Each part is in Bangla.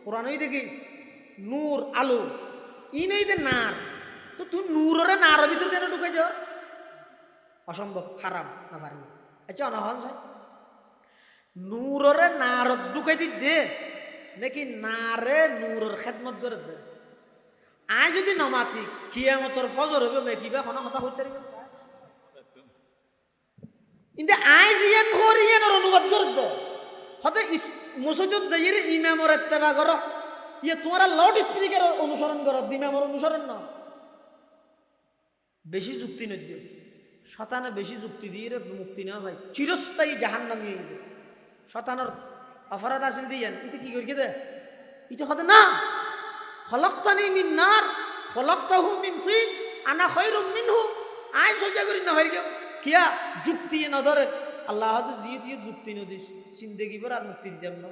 কোরআন হইতে কি নূর আলো ইন হইতে নার, তো তুই নূরের নার ভিতর কেন ঢুকে যাও? অসম্ভব, হারাম না পারি। আচ্ছা অনহন চাই নূরের নার ঢুকাই দি দে নাকি নারে নূরের খেদমত করে দে? আই যদি নমাতি কিয়ামতর ফজর হবে মেকিবা কোনো কথা হইতে পারবে কিন্তু আই জিয়ান করিয়ানোর অনুবাদ করে দে হতে মসজিদ যাইরে ইমামর ইত্তেবা করো, ইয়ে তোমরা লাউড স্পিকার অনুসরণ করো, ইমামর অনুসরণ না। বেশি যুক্তি নদ্য শতানে বেশি যুক্তি দিয়ে মুক্তি নেওয়া ভাই চিরস্থায়ী জাহান্নামী হইবে। শতানোর অপরাধ আসেন দিয়েন ইতে কি করি দে ইতে হতে না খলকতানি মিন নার খলকতাহু মিন তিন আনা খায়রুম মিনহু। আই সহ্য করি না হইর কিয়া যুক্তি না ধরে আল্লাহ হয়তো জিয়ে দিয়ে যুক্তি ন দিস জিন্দেগি পর আর মুক্তি দিতাম না।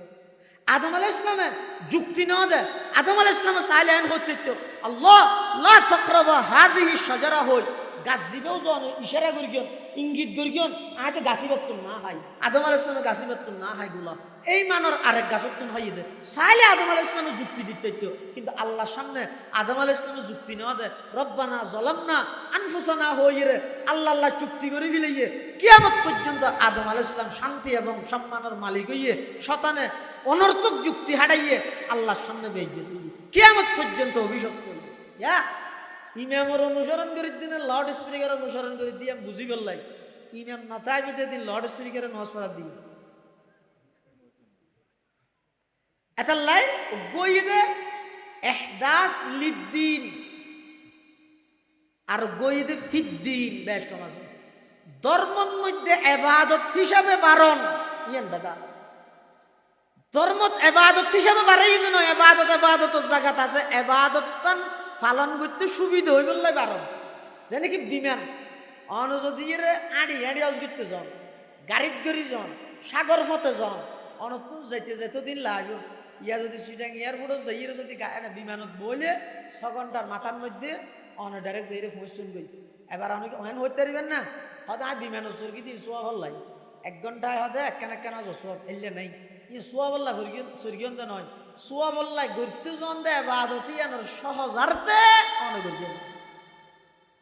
আদম আলাইহিস সালামে যুক্তি না দে, আদম আলাইহিস সালামে চাইলে আইন করতে আল্লাহ লা তাকরাবা হাদিহি শাজারা হই গাছ জীবেও জন ইশারা করি গিয়ন ইঙ্গিত করি গিয়ন আয়তে গাছি বর্তন না খাই। আদম আলাইহিস সালামে গাছি বর্তন না খাই গুলা এই মানর আরেক গাছ উত্তন হইয়ে দে চাইলে আদম আলাইহিস সালামে যুক্তি দিতে কিন্তু আল্লাহর সামনে আদম আলাইহিস সালামে যুক্তি নেওয়া দে রব্বানা যালামনা আনফুসানা হইরে আল্লাহ আল্লাহ চুক্তি করে ফেলিয়ে কিয়ামত পর্যন্ত আদম আলাইহিস সালাম শান্তি এবং সম্মানের মালিক হইয়ে শতানে অনর্থক যুক্তি হাঁটাইয়ে আল্লাহর সামনে বেইজ্জত হইয়ে কিয়ামত পর্যন্ত অভিশপ্ত হইয়ে ইয়া ইমামের অনুসরণ করে দিন লাউড স্পিকার অনুসরণ করে দিয়ে আমি বুঝি পেলাই ইমাম না থাকবে দিন লাউড স্পিকারে নজ পড়া দিই এটা লাই গইদে ইহদাস লিদ্দিন আর গইদে ফিদ্দিন বেশ কম আছে। ধর্মের মধ্যে ইবাদত হিসাবে বারণ ইয়ান বেদা ধর্মত ইবাদত হিসাবে বাড়াই দিন ইবাদতের জায়গাত আছে ইবাদত পালন করতে সুবিধা হয়ে বললে বারণ যেন কি বিমান অন যদি আড়ি আড়ি আজ করতে যান গাড়িত গড়ি যান সাগর পথে যান অনতুন যাইতে যেতে দিন লাগবে ইয়া যদি সিটাং এয়ারপোর্টত যাইয়ে যদি বিমানত বইলে 6 ঘন্টার মাথার মধ্যে অন ডাইরেক্ট যাইরে পৌঁছুন গই এবার অনেকে ওখানে হইতে পারবেন না হয়তো আমি বিমানত সরকি দিন সোয়া ভাল লাই 1 ঘন্টায় হয়তো একখানা সোয়াব এলে নাই ই সোয়া বল্লা সরকিয়ন তো নয় সোয়া বল্লাই ঘুরতে জন দে বাদতি আনার সহজার্থে অনেক ঘুরতে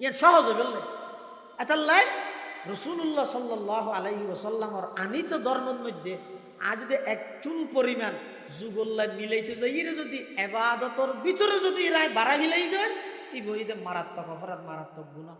ইয়ান সহজ বললে এতাল্লাই রাসূলুল্লাহ সাল্লাল্লাহু আলাইহি ওয়াসাল্লামর আনিত ধর্মের মধ্যে আজ যদি এক চুল পরিমাণ যুগল্লা মিলাইতে যাইরে যদি ইবাদতর ভিতরে যদি রায় বাড়া মিলাই দেয় ই বইতে মারাত্মক অপরাধ মারাত্মক গুনাহ।